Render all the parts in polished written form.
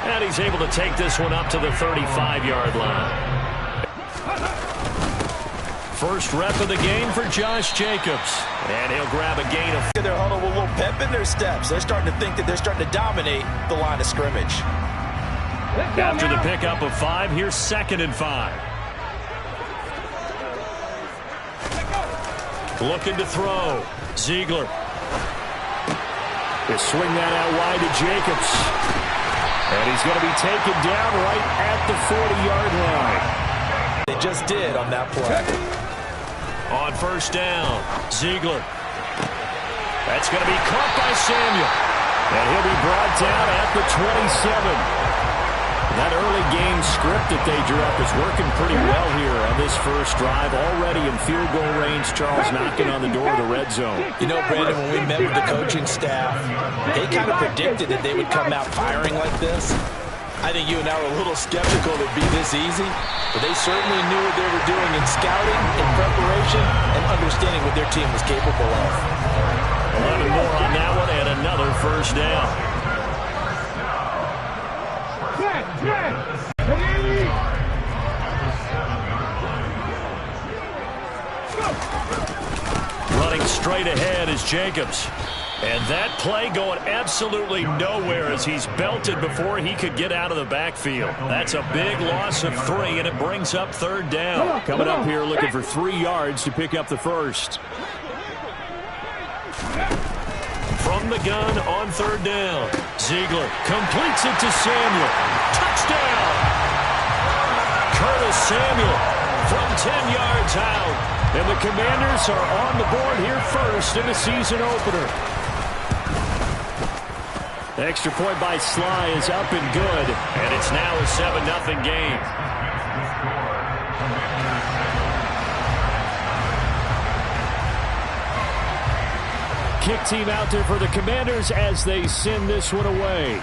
And he's able to take this one up to the 35-yard line. First rep of the game for Josh Jacobs. And he'll grab a gain of... They're huddled with a little pep in their steps. They're starting to think that they're starting to dominate the line of scrimmage. After the pickup of 5, here's 2nd and 5. Looking to throw. Ziegler. They swing that out wide to Jacobs. And he's going to be taken down right at the 40-yard line. They just did on that play. On first down, Ziegler. That's going to be caught by Samuel. And he'll be brought down at the 27. That early game script that they drew up is working pretty well here on this first drive. Already in field goal range, Charles knocking on the door of the red zone. You know, Brandon, when we met with the coaching staff, they kind of predicted that they would come out firing like this. I think you and I were a little skeptical it would be this easy, but they certainly knew what they were doing in scouting, in preparation, and understanding what their team was capable of. 11 more on that one and another first down. Running straight ahead is Jacobs. And that play going absolutely nowhere as he's belted before he could get out of the backfield. That's a big loss of 3, and it brings up 3rd down. Coming up here looking for 3 yards to pick up the first. From the gun on 3rd down. Ziegler completes it to Samuel. Touchdown! Curtis Samuel from 10 yards out. And the Commanders are on the board here first in the season opener. The extra point by Sly is up and good. And it's now a 7-0 game. Kick team out there for the Commanders as they send this one away.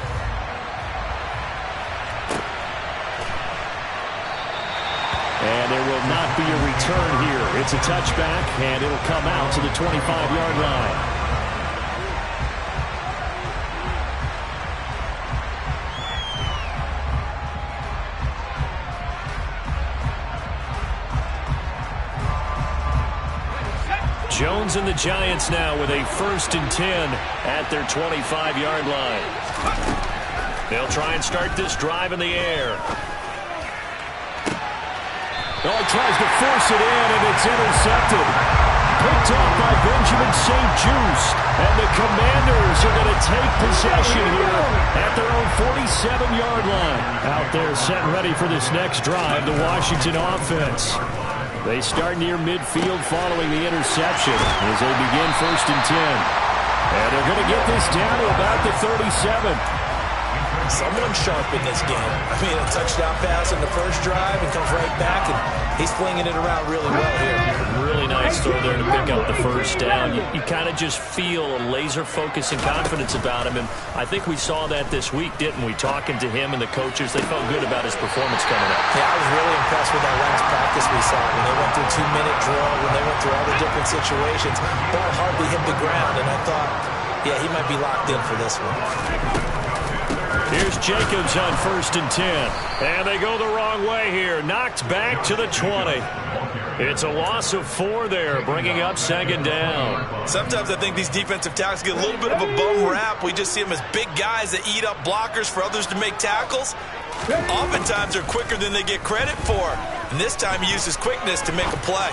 And there will not be a return here. It's a touchback, and it'll come out to the 25-yard line. Jones and the Giants now with a 1st and 10 at their 25-yard line. They'll try and start this drive in the air. Oh, he tries to force it in, and it's intercepted. Picked off by Benjamin St-Juste. And the Commanders are going to take possession here at their own 47-yard line. Out there set and ready for this next drive, the Washington offense. They start near midfield following the interception as they begin 1st and 10. And they're going to get this down to about the 37. Someone sharp in this game. I mean, a touchdown pass in the first drive and comes right back, and he's flinging it around really well here. Really nice throw there to pick up the first down. You kind of just feel a laser focus and confidence about him, and I think we saw that this week, didn't we? Talking to him and the coaches, they felt good about his performance coming up. Yeah, I was really impressed with that last practice we saw when they went through 2-minute drill, when they went through all the different situations. Ball hardly hit the ground, and I thought, yeah, he might be locked in for this one. Here's Jacobs on 1st and 10. And they go the wrong way here. Knocked back to the 20. It's a loss of 4 there, bringing up 2nd down. Sometimes I think these defensive tackles get a little bit of a bum rap. We just see them as big guys that eat up blockers for others to make tackles. Oftentimes they're quicker than they get credit for. And this time he uses quickness to make a play.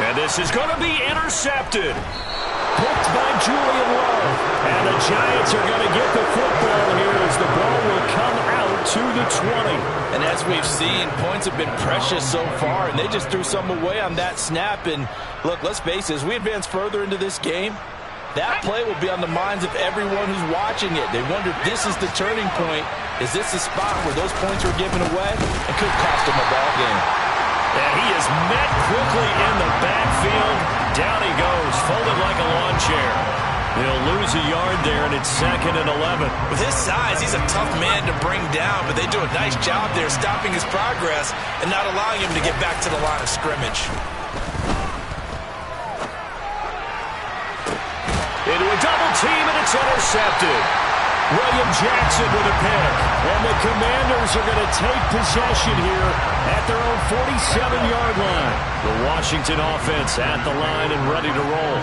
And this is going to be intercepted. Picked by Julian Love. And the Giants are going to get the football here as the ball will come out to the 20. And as we've seen, points have been precious so far, and they just threw some away on that snap. And look, let's face it, as we advance further into this game, that play will be on the minds of everyone who's watching it. They wonder if this is the turning point. Is this the spot where those points were given away? It could cost them a ball game. And he is met quickly in the backfield. Down he goes, folded like a lawn chair. He'll lose a yard there, and it's 2nd and 11. With his size, he's a tough man to bring down, but they do a nice job there stopping his progress and not allowing him to get back to the line of scrimmage. Into a double team, and it's intercepted. William Jackson with a pick. And the Commanders are going to take possession here at their own 47-yard line. The Washington offense at the line and ready to roll.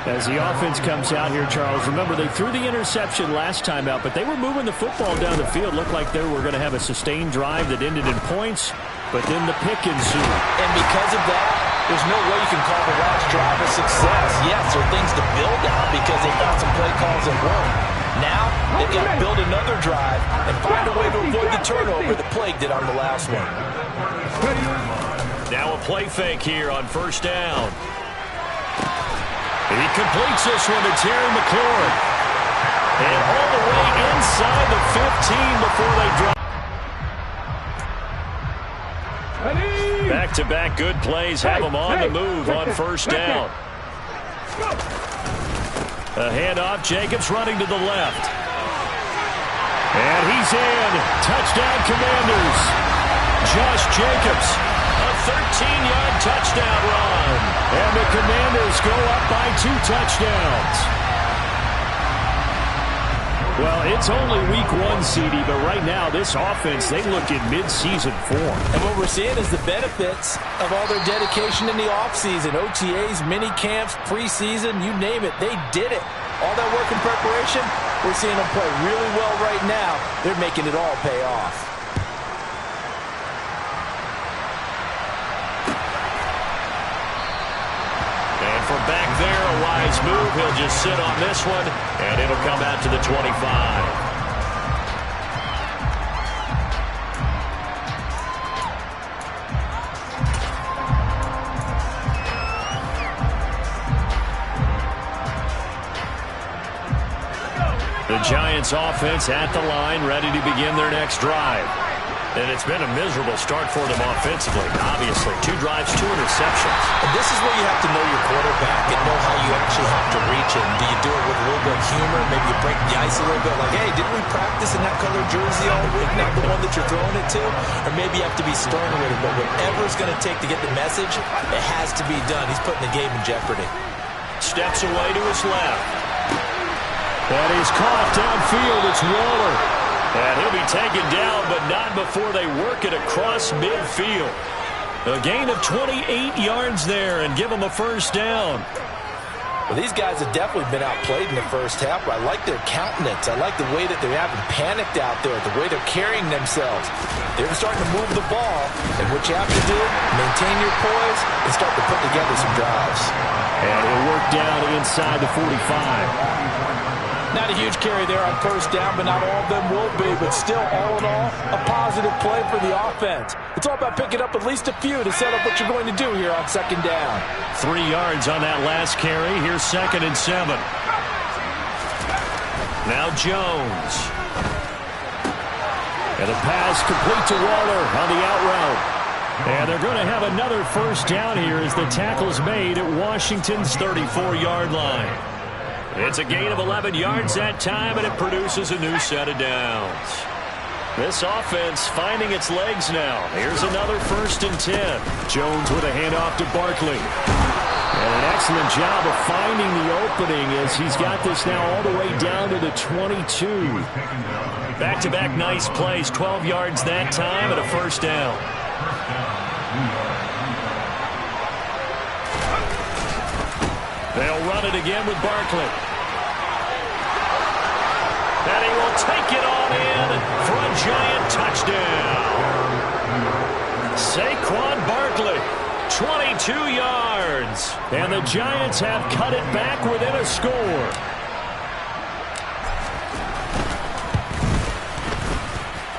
As the offense comes out here, Charles, remember they threw the interception last time out, but they were moving the football down the field. Looked like they were going to have a sustained drive that ended in points, but then the pick ensued. And because of that, there's no way you can call the last drive a success. Yes, there are things to build on because they found some play calls that work. Now, they've got to build another drive and find a way to avoid the turnover that plagued it on the last one. Now a play fake here on first down. He completes this one to Terry McLaurin. And all the way inside the 15 before they drop. Back-to-back good plays have them on the move on first down. A handoff, Jacobs running to the left. And he's in. Touchdown, Commanders. Josh Jacobs, a 13-yard touchdown run. And the Commanders go up by 2 touchdowns. Well, it's only week 1, CD, but right now this offense, they look in mid-season form. And what we're seeing is the benefits of all their dedication in the offseason. OTAs, mini camps, preseason, you name it, they did it. All that work in preparation, we're seeing them play really well right now. They're making it all pay off. And from back there, a wise move. He'll just sit on this one, and it'll come out to the 25. The Giants offense at the line, ready to begin their next drive. And it's been a miserable start for them offensively. Obviously, 2 drives, 2 interceptions. And this is where you have to know your quarterback and know how you actually have to reach him. Do you do it with a little bit of humor? Maybe you break the ice a little bit like, hey, didn't we practice in that color jersey all week, not the one that you're throwing it to? Or maybe you have to be stern with it. But whatever it's going to take to get the message, it has to be done. He's putting the game in jeopardy. Steps away to his left. And he's caught downfield. It's Waller. And he'll be taken down, but not before they work it across midfield. A gain of 28 yards there and give them a first down. Well, these guys have definitely been outplayed in the first half, but I like their countenance. I like the way that they haven't panicked out there, the way they're carrying themselves. They're starting to move the ball, and what you have to do, maintain your poise and start to put together some drives. And it'll work down inside the 45. Not a huge carry there on first down, but not all of them will be. But still, all in all, a positive play for the offense. It's all about picking up at least a few to set up what you're going to do here on second down. 3 yards on that last carry. Here's 2nd and 7. Now Jones. And a pass complete to Waller on the out route. And they're going to have another first down here as the tackle's made at Washington's 34-yard line. It's a gain of 11 yards that time, and it produces a new set of downs. This offense finding its legs now. Here's another 1st and 10. Jones with a handoff to Barkley. And an excellent job of finding the opening as he's got this now all the way down to the 22. Back-to-back nice plays, 12 yards that time, and a first down. They'll run it again with Barkley. And he will take it on in for a giant touchdown. Saquon Barkley, 22 yards. And the Giants have cut it back within a score.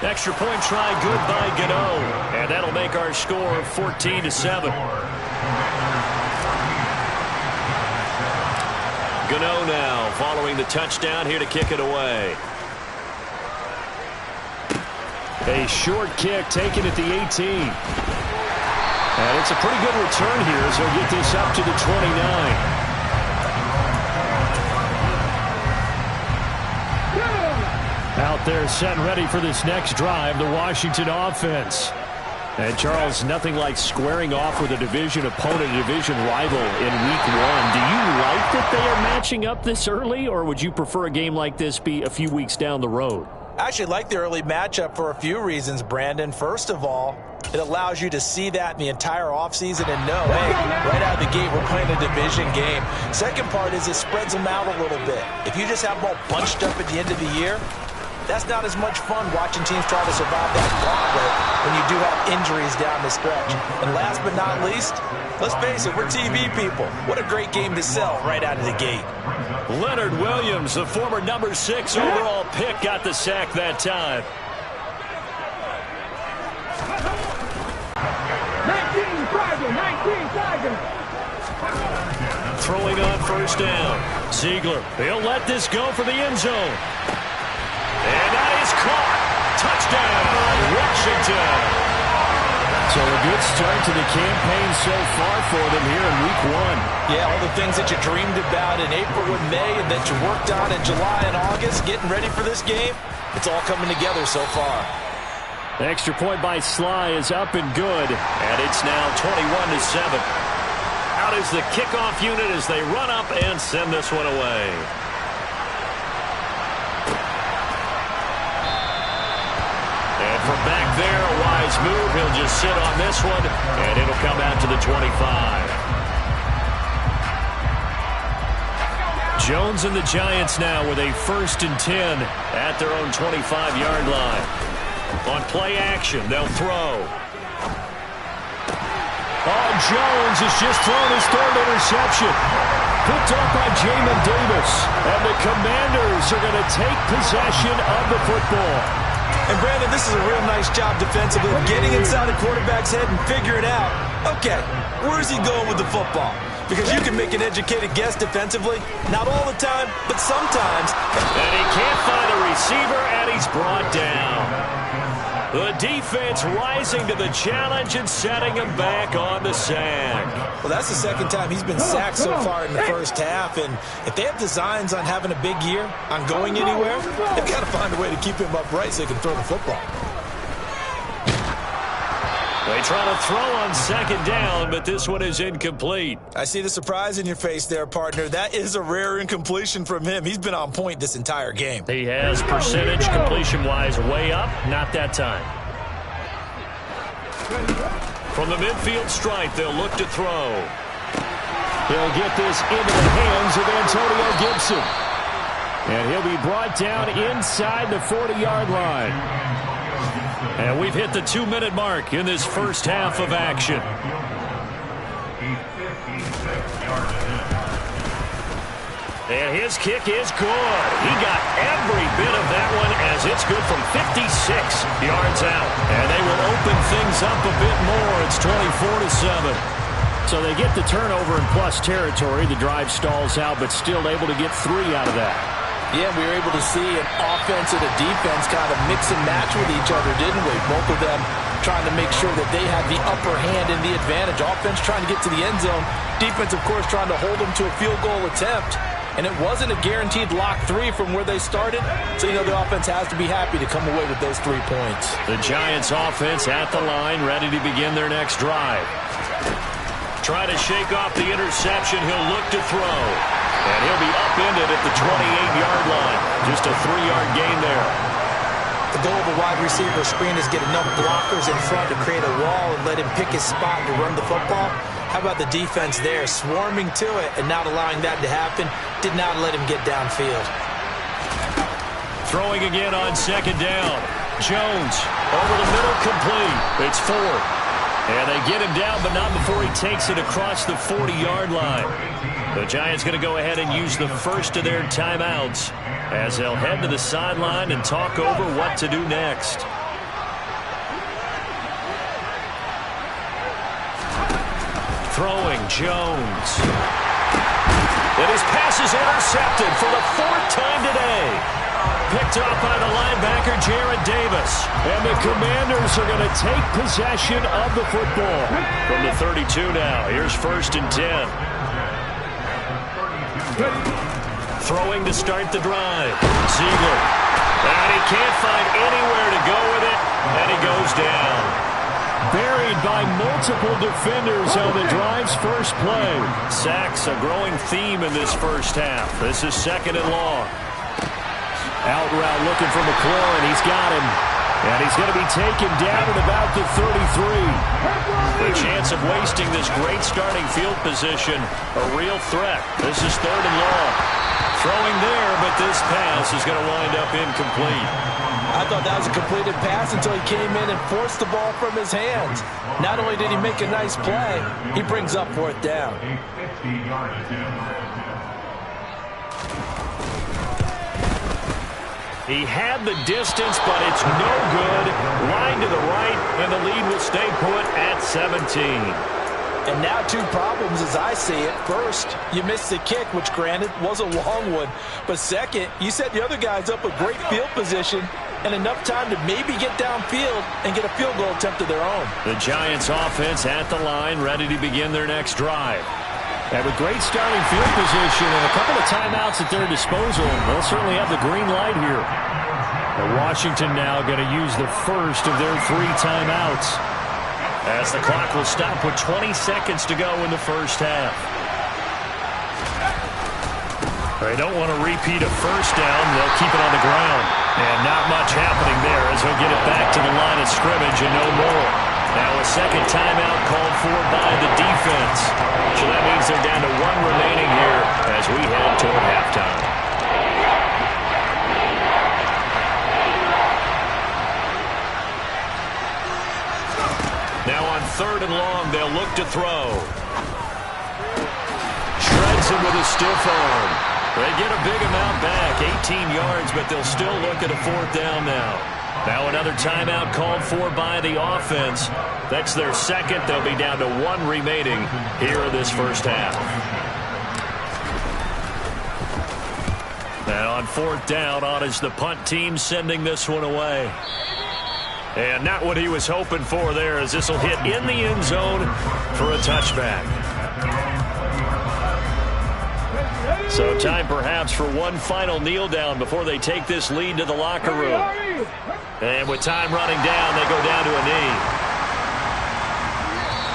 Extra point try good by Gano. And that'll make our score 14-7. Gano now following the touchdown here to kick it away. A short kick taken at the 18. And it's a pretty good return here as they'll get this up to the 29. Out there set and ready for this next drive, the Washington offense. And Charles, nothing like squaring off with a division opponent, a division rival in week 1. Do you like that they are matching up this early, or would you prefer a game like this be a few weeks down the road? I actually like the early matchup for a few reasons, Brandon. First of all, it allows you to see that in the entire offseason and know, hey, right out of the gate, we're playing a division game. Second part is it spreads them out a little bit. If you just have them all bunched up at the end of the year, that's not as much fun watching teams try to survive that gauntlet when you do have injuries down the stretch. And last but not least, let's face it, we're TV people. What a great game to sell right out of the gate. Leonard Williams, the former number 6 overall pick, got the sack that time. 19 Tigers. Throwing on first down. Ziegler, he'll let this go for the end zone. And that is caught. Touchdown, Washington. So a good start to the campaign so far for them here in week 1. Yeah, all the things that you dreamed about in April and May and that you worked on in July and August, getting ready for this game, it's all coming together so far. The extra point by Sly is up and good, and it's now 21-7. Out is the kickoff unit as they run up and send this one away. And from back there, a wise move. He'll just sit on this one, and it'll come out to the 25. Jones and the Giants now with a 1st and 10 at their own 25-yard line. On play action, they'll throw. Oh, Jones has just thrown his 3rd interception. Picked up by Jamin Davis. And the Commanders are going to take possession of the football. And Brandon, this is a real nice job defensively, getting inside the quarterback's head and figuring out, okay, where's he going with the football? Because you can make an educated guess defensively. Not all the time, but sometimes. And he can't find a receiver, and he's brought down. The defense rising to the challenge and setting him back on the sack. Well, that's the second time he's been sacked so far in the first half. And if they have designs on having a big year, on going anywhere, they've got to find a way to keep him upright so they can throw the football. They try to throw on 2nd down, but this one is incomplete. I see the surprise in your face there, partner. That is a rare incompletion from him. He's been on point this entire game. He has percentage completion-wise way up. Not that time. From the midfield stripe, they'll look to throw. He'll get this into the hands of Antonio Gibson. And he'll be brought down inside the 40-yard line. And we've hit the 2-minute mark in this first half of action. And his kick is good. He got every bit of that one as it's good from 56 yards out. And they will open things up a bit more. It's 24-7. So they get the turnover in plus territory. The drive stalls out, but still able to get 3 out of that. Yeah, we were able to see an offense and a defense kind of mix and match with each other, didn't we? Both of them trying to make sure that they had the upper hand and the advantage. Offense trying to get to the end zone. Defense, of course, trying to hold them to a field goal attempt. And it wasn't a guaranteed lock 3 from where they started. So, you know, the offense has to be happy to come away with those 3 points. The Giants offense at the line, ready to begin their next drive. Try to shake off the interception. He'll look to throw. And he'll be upended at the 28-yard line. Just a 3-yard gain there. The goal of a wide receiver screen is get enough blockers in front to create a wall and let him pick his spot to run the football. How about the defense there, swarming to it and not allowing that to happen? Did not let him get downfield. Throwing again on 2nd down. Jones over the middle, complete. It's 4. And they get him down, but not before he takes it across the 40-yard line. The Giants going to go ahead and use the first of their timeouts as they'll head to the sideline and talk over what to do next. Throwing, Jones. And his pass is intercepted for the 4th time today. Picked off by the linebacker, Jared Davis. And the Commanders are going to take possession of the football. From the 32 now, here's 1st and 10. Throwing to start the drive. Ziegler. And he can't find anywhere to go with it. And he goes down. Buried by multiple defenders on the drive's first play. Sacks a growing theme in this first half. This is 2nd and long. Out route looking for McLaurin. He's got him. And he's going to be taken down at about the 33. The chance of wasting this great starting field position, a real threat. This is 3rd and long. Throwing there, but this pass is going to wind up incomplete. I thought that was a completed pass until he came in and forced the ball from his hands. Not only did he make a nice play, he brings up 4th down. He had the distance, but it's no good. Line to the right, and the lead will stay put at 17. And now 2 problems as I see it. First, you missed the kick, which granted was a long one. But second, you set the other guys up with great field position and enough time to maybe get downfield and get a field goal attempt of their own. The Giants offense at the line, ready to begin their next drive. And with great starting field position and a couple of timeouts at their disposal, they'll certainly have the green light here. And Washington now going to use the first of their 3 timeouts, as the clock will stop with 20 seconds to go in the first half. They don't want to repeat a first down. They'll keep it on the ground. And not much happening there as he'll get it back to the line of scrimmage and no more. Now a second timeout called for by the defense. So that means they're down to 1 remaining here as we head toward halftime. Now on 3rd and long, they'll look to throw. Shreds him with a stiff arm. They get a big amount back, 18 yards, but they'll still look at a 4th down now. Now another timeout called for by the offense. That's their second. They'll be down to 1 remaining here in this first half. Now on 4th down, on is the punt team sending this one away. And not what he was hoping for there, as this will hit in the end zone for a touchback. So time perhaps for one final kneel down before they take this lead to the locker room. And with time running down, they go down to a knee.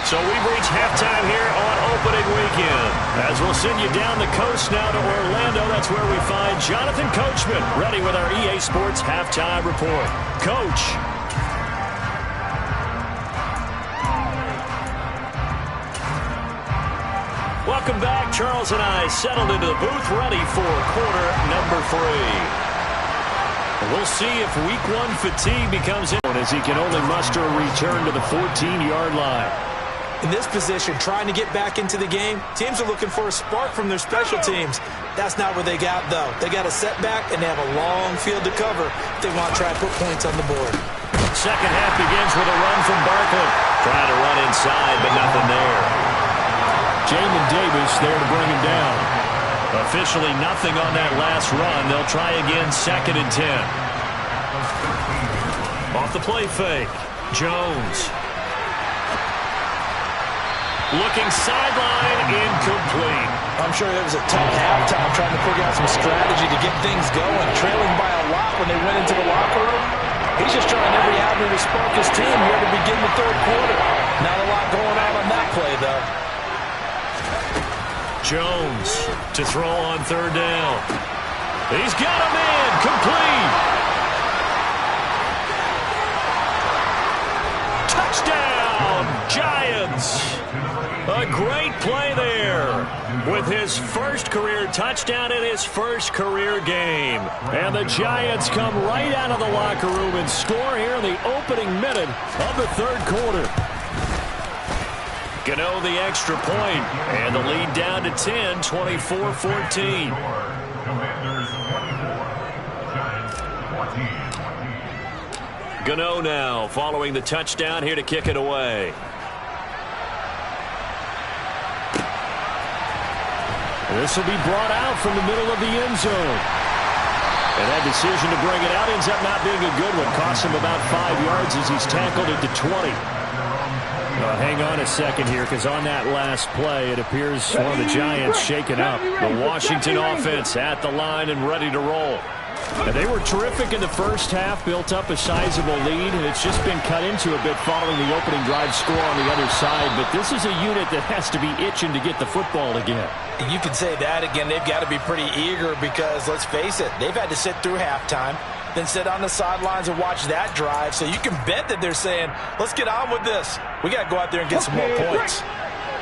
So we've reached halftime here on opening weekend. As we'll send you down the coast now to Orlando, that's where we find Jonathan Coachman, ready with our EA Sports Halftime Report. Coach. Welcome back. Charles and I settled into the booth, ready for quarter number 3. We'll see if week 1 fatigue becomes in as he can only muster a return to the 14-yard line. In this position, trying to get back into the game, teams are looking for a spark from their special teams. That's not what they got, though. They got a setback, and they have a long field to cover if they want to try to put points on the board. Second half begins with a run from Barkley. Trying to run inside, but nothing there. Jamin Davis there to bring him down. Officially nothing on that last run. They'll try again, 2nd and 10. Off the play fake. Jones. Looking sideline, incomplete. I'm sure there was a tough halftime trying to figure out some strategy to get things going. Trailing by a lot when they went into the locker room. He's just trying every avenue to spark his team here to begin the 3rd quarter. Not a lot going on that play, though. Jones to throw on 3rd down. He's got him in. Complete. Touchdown, Giants. A great play there with his first career touchdown in his first career game. And the Giants come right out of the locker room and score here in the opening minute of the 3rd quarter. Gano the extra point, and the lead down to 10, 24-14. Gano now following the touchdown here to kick it away. This will be brought out from the middle of the end zone. And that decision to bring it out ends up not being a good one. Costs him about 5 yards as he's tackled it to 20. Hang on a second here, because on that last play, it appears one of the Giants shaken up. The Washington offense at the line and ready to roll. And they were terrific in the first half, built up a sizable lead, and it's just been cut into a bit following the opening drive score on the other side. But this is a unit that has to be itching to get the football again. You can say that again. They've got to be pretty eager because, let's face it, they've had to sit through halftime, then sit on the sidelines and watch that drive. So you can bet that they're saying, let's get on with this. We got to go out there and get some more points.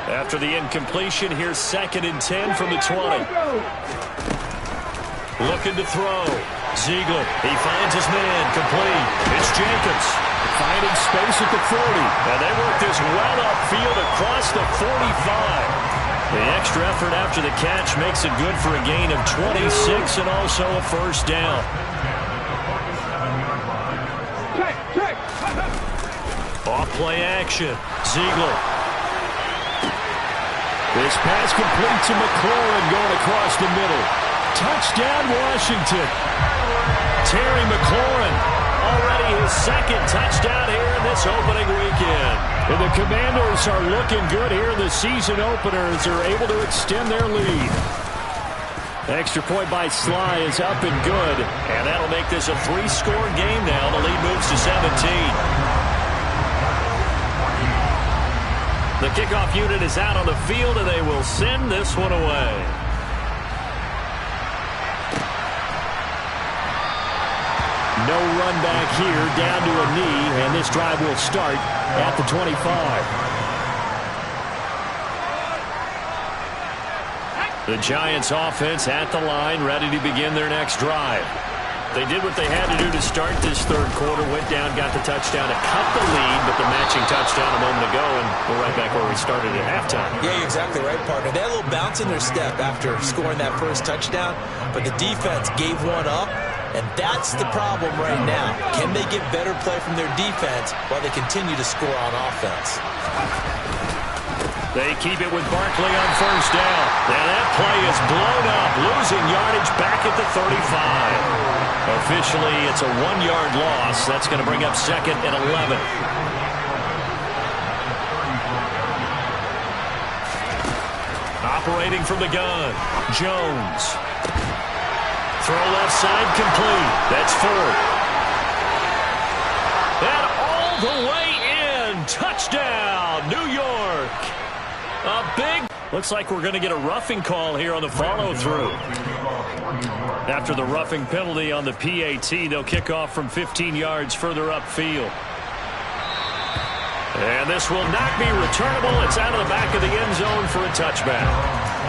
After the incompletion, here's 2nd and 10 from the 20. Looking to throw. Ziegler, he finds his man, complete. It's Jacobs, finding space at the 40. And they work this well upfield across the 45. The extra effort after the catch makes it good for a gain of 26 and also a first down. Off play action. Ziegler. This pass complete to McLaurin going across the middle. Touchdown, Washington. Terry McLaurin, already his 2nd touchdown here in this opening weekend. And the Commanders are looking good here in the season openers. They're able to extend their lead. Extra point by Sly is up and good. And that'll make this a 3-score game now. The lead moves to 17. The kickoff unit is out on the field, and they will send this one away. No run back here, down to a knee, and this drive will start at the 25. The Giants offense at the line, ready to begin their next drive. They did what they had to do to start this third quarter, went down, got the touchdown to cut the lead, but the matching touchdown a moment ago, and we're right back where we started at halftime. Yeah, you're exactly right, partner. They had a little bounce in their step after scoring that first touchdown, but the defense gave one up. And that's the problem right now. Can they get better play from their defense while they continue to score on offense? They keep it with Barkley on first down. And that play is blown up, losing yardage back at the 35. Officially, it's a 1-yard loss. That's going to bring up 2nd and 11. Operating from the gun, Jones. Throw left side complete. That's 4th. And all the way in. Touchdown, New York. A big. Looks like we're going to get a roughing call here on the follow-through. After the roughing penalty on the PAT, they'll kick off from 15 yards further upfield. And this will not be returnable. It's out of the back of the end zone for a touchback.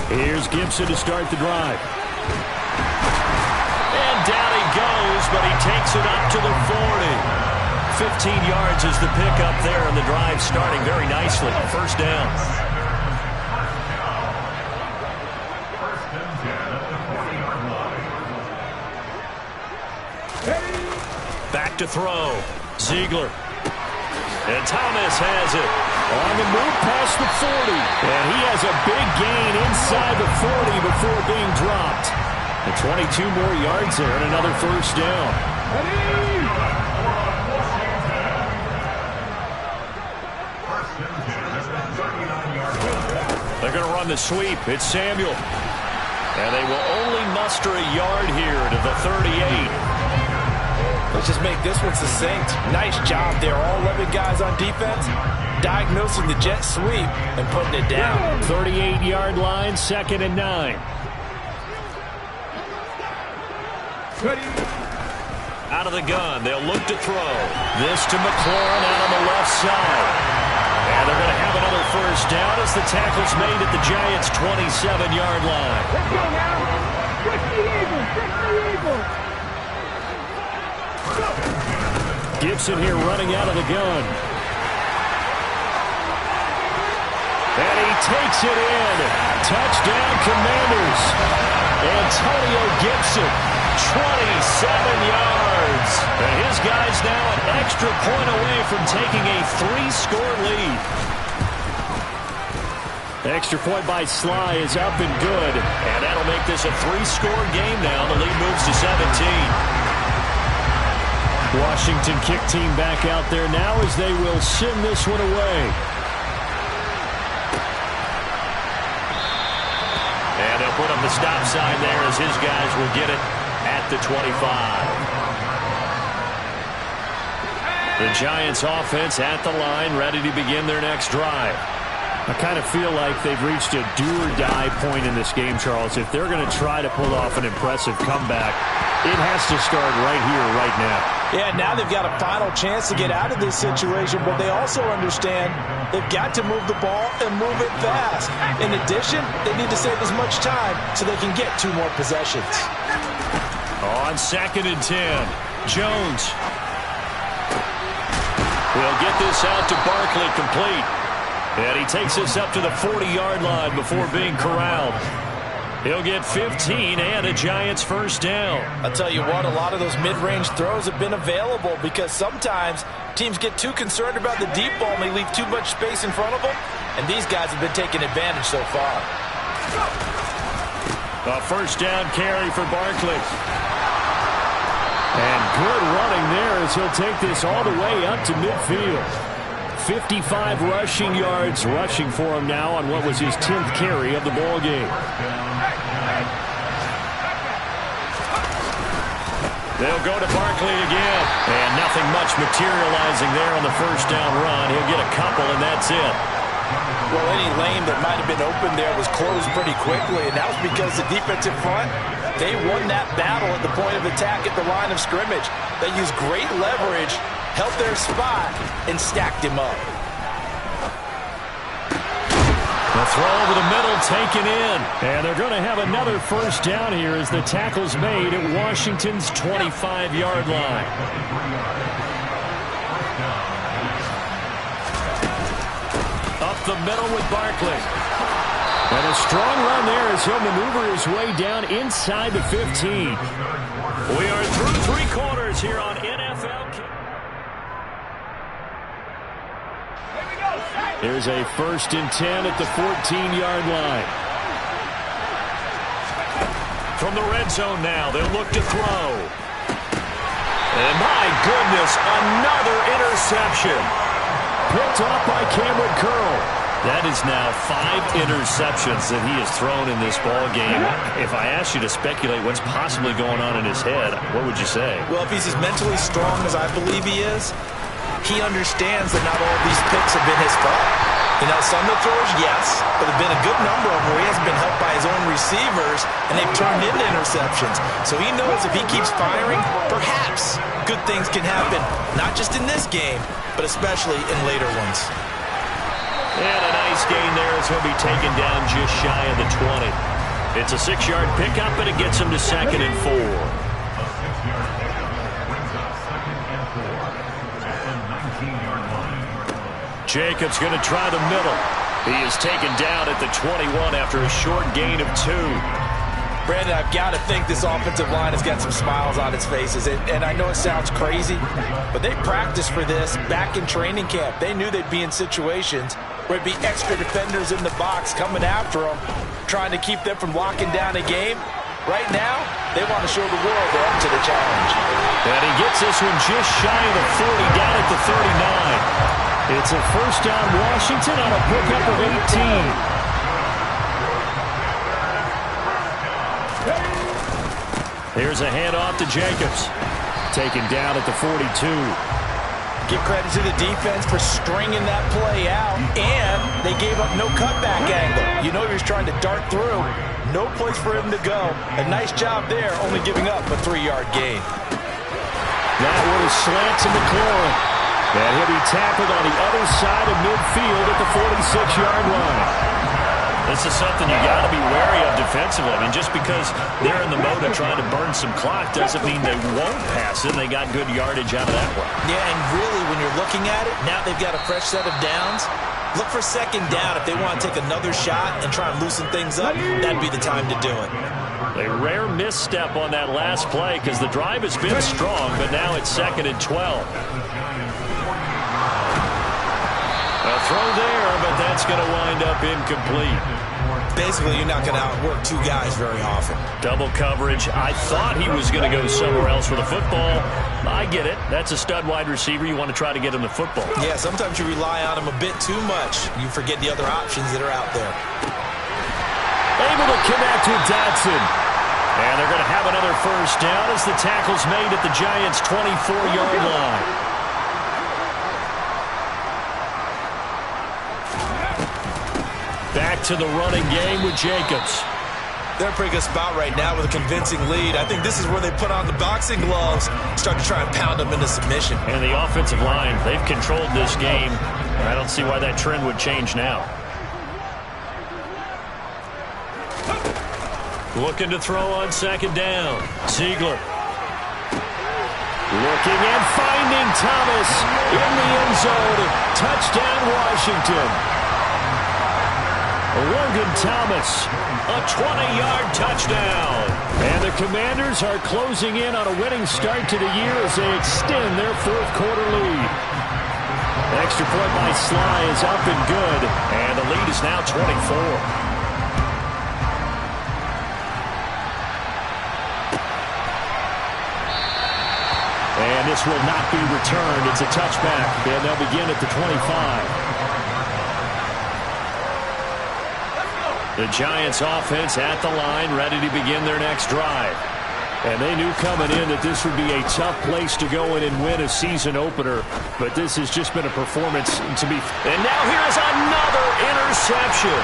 Here's Gibson to start the drive. And down he goes, but he takes it up to the 40. 15 yards is the pickup there, and the drive starting very nicely. First down. Back to throw. Ziegler. And Thomas has it. On the move past the 40. And he has a big gain inside the 40 before being dropped. And 22 more yards there and another first down. They're going to run the sweep. It's Samuel. And they will only muster a yard here to the 38. Let's just make this one succinct. Nice job there. All 11 guys on defense diagnosing the jet sweep and putting it down. 38-yard line, 2nd and 9. Out of the gun, they'll look to throw. This to McLaurin out on the left side. And they're going to have another first down as the tackle's made at the Giants' 27-yard line. Let's go now. Push the Eagles. Push the Eagles. Gibson here running out of the gun. And he takes it in. Touchdown, Commanders. Antonio Gibson, 27 yards. And his guy's now an extra point away from taking a 3-score lead. Extra point by Sly is up and good. And that'll make this a 3-score game now. The lead moves to 17. Washington kick team back out there now as they will send this one away. And they'll put up the stop sign there as his guys will get it at the 25. The Giants offense at the line, ready to begin their next drive. I kind of feel like they've reached a do-or-die point in this game, Charles. If they're going to try to pull off an impressive comeback, it has to start right here, right now. Yeah, now they've got a final chance to get out of this situation, but they also understand they've got to move the ball and move it fast. In addition, they need to save as much time so they can get 2 more possessions. On 2nd and 10, Jones will get this out to Barkley, complete. And he takes this up to the 40-yard line before being corralled. He'll get 15 and a Giants first down. I'll tell you what, a lot of those mid-range throws have been available because sometimes teams get too concerned about the deep ball and they leave too much space in front of them, and these guys have been taking advantage so far. A first down carry for Barkley. And good running there as he'll take this all the way up to midfield. 55 rushing yards rushing for him now on what was his 10th carry of the ball game. They'll go to Barkley again. And nothing much materializing there on the first down run. He'll get a couple, and that's it. Well, any lane that might have been open there was closed pretty quickly, and that was because the defensive front, they won that battle at the point of attack at the line of scrimmage. They used great leverage, held their spot, and stacked him up. The throw over the middle taken in. And they're going to have another first down here as the tackle's made at Washington's 25-yard line. Up the middle with Barkley. And a strong run there as he'll maneuver his way down inside the 15. We are through 3 quarters here on NFL. Here's a 1st and 10 at the 14-yard line. From the red zone now, they'll look to throw. And my goodness, another interception. Picked off by Cameron Curl. That is now 5 interceptions that he has thrown in this ball game. If I asked you to speculate what's possibly going on in his head, what would you say? Well, if he's as mentally strong as I believe he is, he understands that not all of these picks have been his fault. You know, some of the throws, yes, but there have been a good number of them where he hasn't been helped by his own receivers, and they've turned into interceptions. So he knows if he keeps firing, perhaps good things can happen, not just in this game, but especially in later ones. And a nice gain there as he'll be taken down just shy of the 20. It's a 6-yard pickup, and it gets him to 2nd and 4. Jacobs going to try the middle. He is taken down at the 21 after a short gain of 2. Brandon, I've got to think this offensive line has got some smiles on its faces. And I know it sounds crazy, but they practiced for this back in training camp. They knew they'd be in situations where it'd be extra defenders in the box coming after them, trying to keep them from locking down a game. Right now, they want to show the world they're up to the challenge. And he gets this one just shy of the 40, down at the 39. It's a first down Washington on a pickup of 18. Here's a handoff to Jacobs. Taken down at the 42. Give credit to the defense for stringing that play out, and they gave up no cutback angle. You know he was trying to dart through. No place for him to go. A nice job there, only giving up a 3-yard gain. That one is slant to McLaurin. And he'll be tackled on the other side of midfield at the 46-yard line. This is something you got to be wary of defensively. I mean, just because they're in the mode of trying to burn some clock doesn't mean they won't pass it. They got good yardage out of that one. Yeah, and really, when you're looking at it, now they've got a fresh set of downs. Look for 2nd down if they want to take another shot and try and loosen things up. That'd be the time to do it. A rare misstep on that last play because the drive has been strong, but now it's 2nd and 12. A throw there, but that's going to wind up incomplete. Basically, you're not going to outwork 2 guys very often. Double coverage. I thought he was going to go somewhere else for the football. I get it. That's a stud wide receiver. You want to try to get him the football. Yeah, sometimes you rely on him a bit too much. You forget the other options that are out there. Able to connect with Dotson. And they're going to have another first down as the tackle's made at the Giants' 24-yard line. Back to the running game with Jacobs. They're in a pretty good spot right now with a convincing lead. I think this is where they put on the boxing gloves, start to try and pound them into submission. And the offensive line, they've controlled this game. I don't see why that trend would change now. Looking to throw on second down. Ziegler. Looking and finding Thomas in the end zone. Touchdown, Washington. Logan Thomas, a 20-yard touchdown. And the Commanders are closing in on a winning start to the year as they extend their fourth quarter lead. Extra point by Sly is up and good, and the lead is now 24. And this will not be returned. It's a touchback, and they'll begin at the 25. The Giants offense at the line, ready to begin their next drive. And they knew coming in that this would be a tough place to go in and win a season opener. But this has just been a performance to be... And now here's another interception.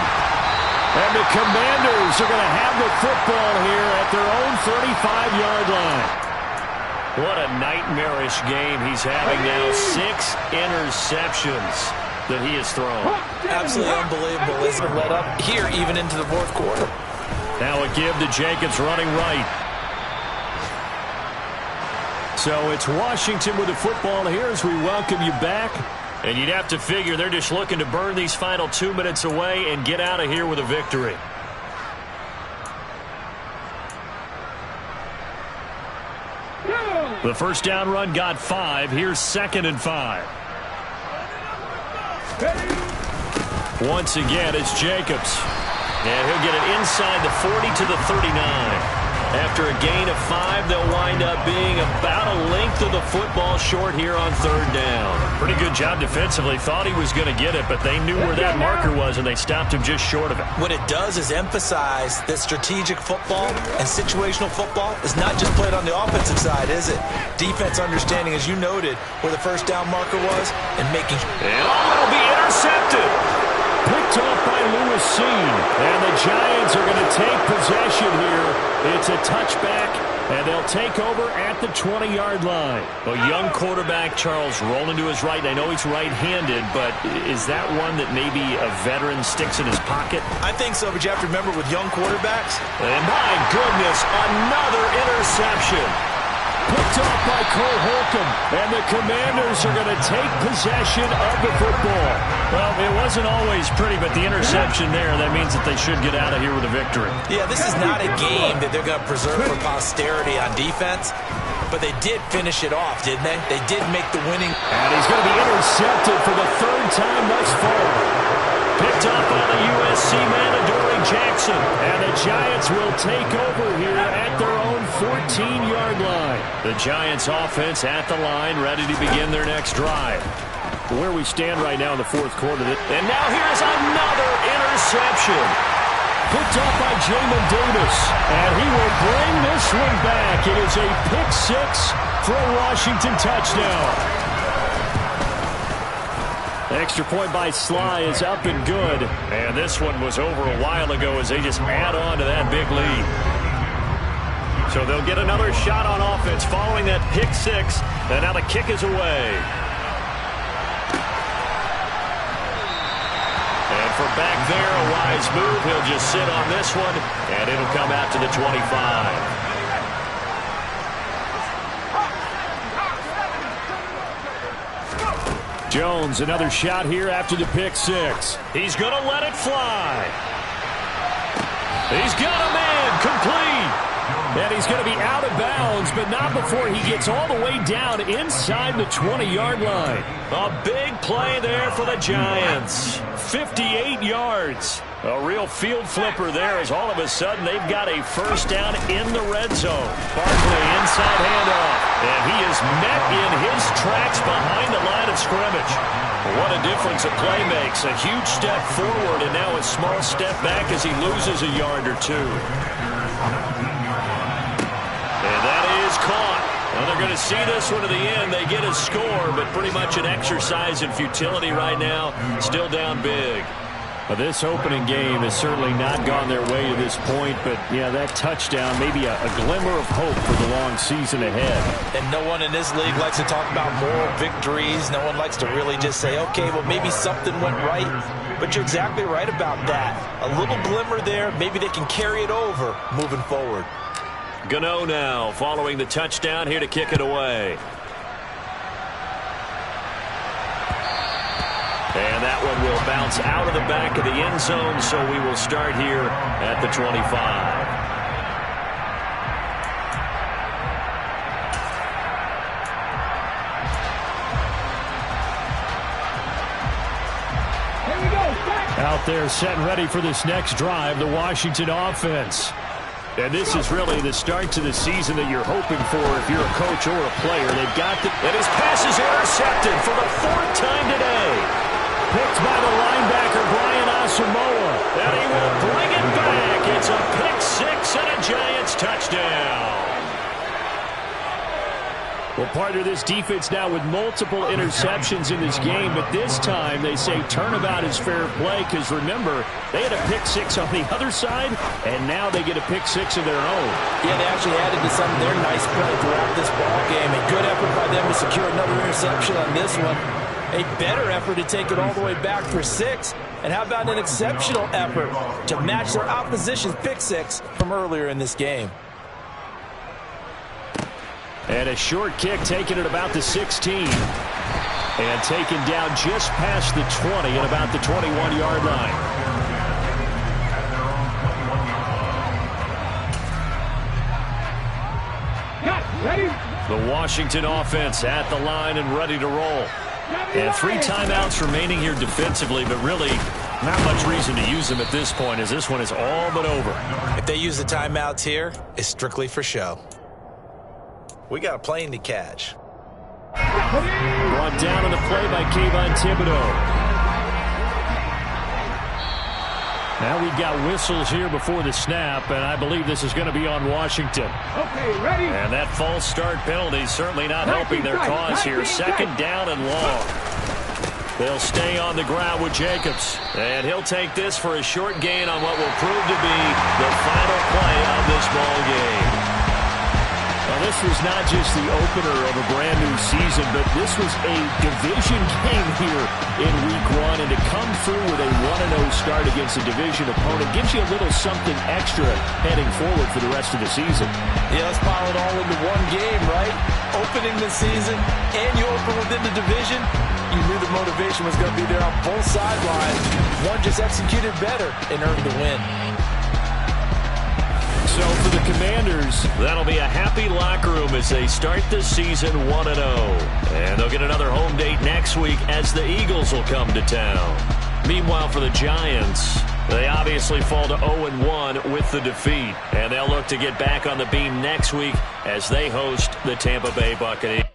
And the Commanders are going to have the football here at their own 35-yard line. What a nightmarish game he's having now. 6 interceptions that he has thrown. Absolutely unbelievable. He's been let up here even into the fourth quarter. Now a give to Jacobs running right. So it's Washington with the football here as we welcome you back. And you'd have to figure they're just looking to burn these final 2 minutes away and get out of here with a victory. The first down run got 5. Here's 2nd and 5. Once again, it's Jacobs. And he'll get it inside the 40 to the 39. After a gain of 5, they'll wind up being about a length of the football short here on 3rd down. Pretty good job defensively. Thought he was going to get it, but they knew where that marker was, and they stopped him just short of it. What it does is emphasize that strategic football and situational football is not just played on the offensive side, is it? Defense understanding, as you noted, where the first down marker was and making... And it'll be intercepted. Picked off by Lewis Cine. And the Giants are going to take possession here. It's a touchback, and they'll take over at the 20-yard line. A young quarterback, Charles, rolling to his right. I know he's right-handed, but is that one that maybe a veteran sticks in his pocket? I think so, but you have to remember with young quarterbacks. And my goodness, another interception. Picked off by Cole Holcomb, and the Commanders are going to take possession of the football. Well, it wasn't always pretty, but the interception there, that means that they should get out of here with a victory. Yeah, this is not a game that they're going to preserve for posterity on defense, but they did finish it off, didn't they? They did make the winning. And he's going to be intercepted for the 3rd time thus far. Picked up by the USC man, Adoree Jackson. And the Giants will take over here at their own 14-yard line. The Giants offense at the line, ready to begin their next drive. Where we stand right now in the 4th quarter. And now here's another interception. Picked up by Jamin Davis. And he will bring this one back. It is a pick 6 for a Washington touchdown. Extra point by Sly is up and good. And this one was over a while ago as they just add on to that big lead. So they'll get another shot on offense following that pick 6. And now the kick is away. And for back there, a wise move. He'll just sit on this one, and it'll come out to the 25. Jones, another shot here after the pick 6. He's going to let it fly. He's got a man complete. And he's going to be out of bounds, but not before he gets all the way down inside the 20-yard line. A big play there for the Giants. 58 yards. A real field flipper there as all of a sudden they've got a first down in the red zone. Barkley inside handoff. And he is met in his tracks behind the line of scrimmage. What a difference a play makes. A huge step forward and now a small step back as he loses a yard or two. And that is caught. Well, they're going to see this one to the end. They get a score, but pretty much an exercise in futility right now. Still down big. Well, this opening game has certainly not gone their way to this point, but, yeah, that touchdown, maybe a glimmer of hope for the long season ahead. And no one in this league likes to talk about moral victories. No one likes to really just say, okay, well, maybe something went right. But you're exactly right about that. A little glimmer there. Maybe they can carry it over moving forward. Gano now following the touchdown here to kick it away. And that one will bounce out of the back of the end zone, so we will start here at the 25. Here we go. Back. Out there set and ready for this next drive, the Washington offense. And this is really the start to the season that you're hoping for if you're a coach or a player. They've got the... And his pass is intercepted for the 4th time today. Picked by the linebacker, Brian Asamoah. And he will bring it back. It's a pick six and a Giants touchdown. Well, part of this defense now with multiple interceptions in this game, but this time they say turnabout is fair play because, remember, they had a pick six on the other side, and now they get a pick six of their own. Yeah, they actually added to some of their nice play throughout this ball game. A good effort by them to secure another interception on this one. A better effort to take it all the way back for 6. And how about an exceptional effort to match their opposition's pick six from earlier in this game. And a short kick taken at about the 16. And taken down just past the 20 at about the 21-yard line. Ready? The Washington offense at the line and ready to roll. And 3 timeouts remaining here defensively, but really not much reason to use them at this point as this one is all but over. If they use the timeouts here, it's strictly for show. We got a plane to catch. Brought down on the play by Kayvon Thibodeaux. Now we've got whistles here before the snap, and I believe this is going to be on Washington. Okay, ready? And that false start penalty certainly not helping their cause here. 2nd down and long. They'll stay on the ground with Jacobs. And he'll take this for a short gain on what will prove to be the final play of this ball game. Now, this was not just the opener of a brand-new season, but this was a division game here in Week 1. And to come through with a 1-0 start against a division opponent gives you a little something extra heading forward for the rest of the season. Yeah, let's pile it all into one game, right? Opening the season, and you open within the division. You knew the motivation was going to be there on both sidelines. One just executed better and earned the win. So for the Commanders, that'll be a happy locker room as they start the season 1-0. And they'll get another home date next week as the Eagles will come to town. Meanwhile, for the Giants, they obviously fall to 0-1 with the defeat. And they'll look to get back on the beam next week as they host the Tampa Bay Buccaneers.